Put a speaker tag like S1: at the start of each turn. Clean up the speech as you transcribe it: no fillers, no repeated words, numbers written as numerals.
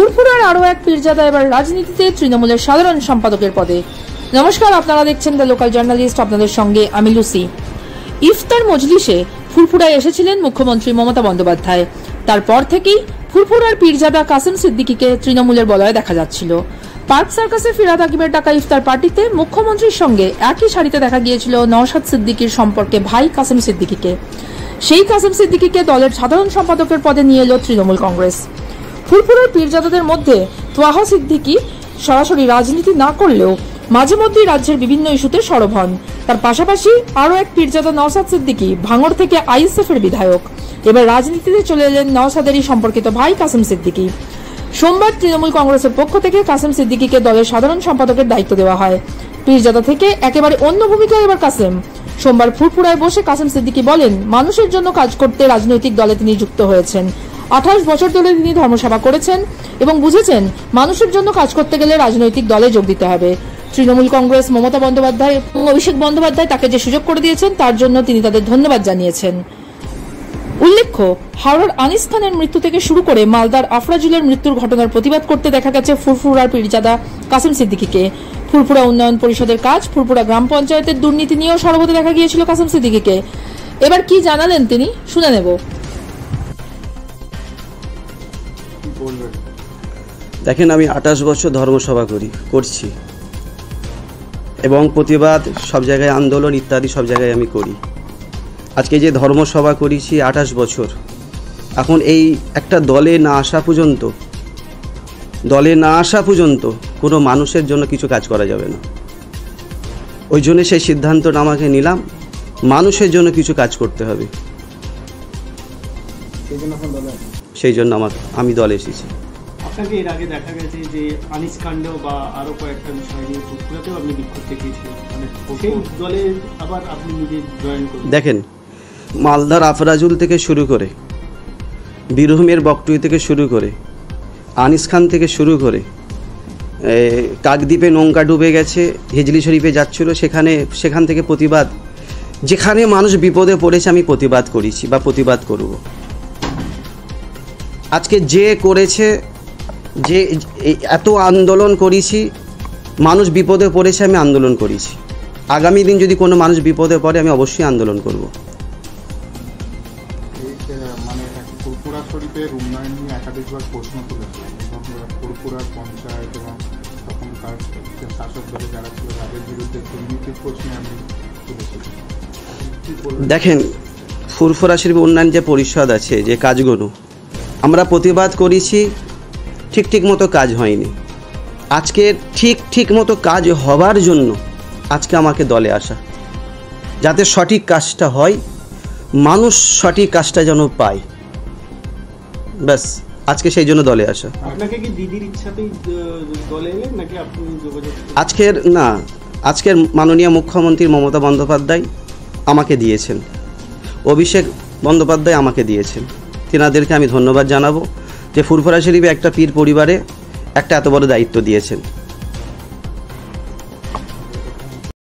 S1: ফুরফুরার আরও এক পীরজাদা এবার রাজনীতিতে তৃণমূলের সাধারণ সম্পাদকের পদে। নমস্কার, আপনারা দেখছেন দ্য লোকাল জার্নালিস্ট, আপনাদের সঙ্গে আমি লুসি। ইফতার মজলিসে ফুরফুরায় এসেছিলেন মুখ্যমন্ত্রী মমতা বন্দ্যোপাধ্যায়। তারপর থেকেই ফুরফুরার পীরজাদা কাসেম সিদ্দিকীকে তৃণমূলের বলয়ে দেখা যাচ্ছিল। পার্ক সার্কাসে ফিরহাদ হাকিমের ডাকা ইফতার পার্টিতে মুখ্যমন্ত্রীর সঙ্গে একই সারিতে দেখা গিয়েছিল নওশাদ সিদ্দিকীর সম্পর্কে ভাই কাসেম সিদ্দিকীকে। সেই কাসেম সিদ্দিকীকে দলের সাধারণ সম্পাদকের পদে নিয়ে এলো তৃণমূল কংগ্রেস। ফুরফুরার পীরজাদাদের মধ্যে তোয়াহা সিদ্দিকী সরাসরি রাজনীতি না করলেও মাঝে মধ্যেই রাজ্যের বিভিন্ন ইস্যুতে সরব হন। তার পাশাপাশি আরও এক পীরজাদা নওশাদ সিদ্দিকী ভাঙড় থেকে আইএসএফের বিধায়ক। এবার রাজনীতিতে চলে এলেন নওশাদেরই সম্পর্কিত ভাই কাসেম সিদ্দিকী। সোমবার তৃণমূল কংগ্রেসের পক্ষ থেকে কাসেম সিদ্দিকীকে দলের সাধারণ সম্পাদকের দায়িত্ব দেওয়া হয়। পীরজাদা থেকে একেবারে অন্য ভূমিকায় এবার কাসেম। সোমবার ফুরফুরায় বসে কাসেম সিদ্দিকী বলেন, মানুষের জন্য কাজ করতে রাজনৈতিক দলে তিনি যুক্ত হয়েছেন। 28 বছর ধরে তিনি ধর্মসভা করেছেন এবং বুঝেছেন মানুষের জন্য কাজ করতে গেলে রাজনৈতিক দলে যোগ দিতে হবে। তৃণমূল কংগ্রেস, মমতা বন্দ্যোপাধ্যায় এবং অভিষেক বন্দ্যোপাধ্যায় তাকে যে সুযোগ করে দিয়েছেন তার জন্য তিনি তাদের ধন্যবাদ জানিয়েছেন। উল্লেখ্য, হাওড়ার আনিস খানের মৃত্যু থেকে শুরু করে মালদার আফরাজুলের মৃত্যুর ঘটনার প্রতিবাদ করতে দেখা গেছে ফুরফুরার পীরজাদা কাসেম সিদ্দিকীকে। ফুরফুরা উন্নয়ন পরিষদের কাজ, ফুরফুরা গ্রাম পঞ্চায়েতের দুর্নীতি নিয়েও সরব হতে দেখা গিয়েছিল কাসেম সিদ্দিকীকে। এবার কি জানালেন তিনি, শুনে নেব।
S2: দেখেন, আমি 28 বছর ধর্মসভা করছি এবং প্রতিবাদ সব জায়গায়, আন্দোলন ইত্যাদি সব জায়গায় আমি করি। আজকে যে ধর্মসভা করেছি 28 বছর, এখন এই একটা দলে না আসা পর্যন্ত কোনো মানুষের জন্য কিছু কাজ করা যাবে না। ওই জন্য সেই সিদ্ধান্তটা আমাকে নিলাম, মানুষের জন্য কিছু কাজ করতে হবে। সেই জন্য আমি দলে এসেছি।
S3: আপনাকে এর আগে দেখা গেছে যে আনিস কাণ্ডেও বা আরো কয়েকটা বিষয় নিয়ে ফুরফুরাতেও আপনি বিক্ষোভ দেখিয়েছিলেন, সেই দলে আবার আপনি নিজে জয়েন করেন।
S2: দেখেন, মালদার আফরাজুল থেকে শুরু করে, বীরভূমের বকটুই থেকে শুরু করে, আনিস খান থেকে শুরু করে, কাকদ্বীপে নৌকা ডুবে গেছে, হিজলি শরীফে যাচ্ছিল, সেখান থেকে প্রতিবাদ, যেখানে মানুষ বিপদে পড়েছে আমি প্রতিবাদ করেছি বা প্রতিবাদ করব। আজকে যে করেছে, যে এত আন্দোলন করেছি, মানুষ বিপদে পড়েছে, আমি আন্দোলন করেছি। আগামী দিন যদি কোনো মানুষ বিপদে পড়ে আমি অবশ্যই আন্দোলন করব।
S4: মানে ফুরফুরা শরীফের উন্নয়ন নিয়ে একাধিকবার প্রশ্ন তুলেছে এবং ফুরফুরার পঞ্চায়েত এবং তখনকার শাসক দলে যারা ছিল তাদের বিরুদ্ধে দুর্নীতির প্রশ্নে আমি তুলেছিলাম।
S2: দেখেন, ফুরফুরা শরীফ উন্নয়ন যে পরিষদ আছে, যে কাজগুলো আমরা প্রতিবাদ করেছি, ঠিক মতো কাজ হয়নি। আজকে ঠিক মতো কাজ হবার জন্য আজকে আমাকে দলে আসা, যাতে সঠিক কাজটা হয়, মানুষ সঠিক কাজটা যেন পায়, ব্যাস আজকে সেই জন্য দলে আসা।
S3: আপনাকে কি দিদির ইচ্ছাতেই দলে এলেন নাকি আপনি যোগাযোগ?
S2: আজকের মাননীয় মুখ্যমন্ত্রী মমতা বন্দ্যোপাধ্যায় আমাকে দিয়েছেন, অভিষেক বন্দ্যোপাধ্যায় আমাকে দিয়েছেন। তেনাদেরকে আমি ধন্যবাদ জানাবো যে ফুরফুরা শরীফে একটা পীর পরিবারে একটা এত বড় দায়িত্ব দিয়েছেন।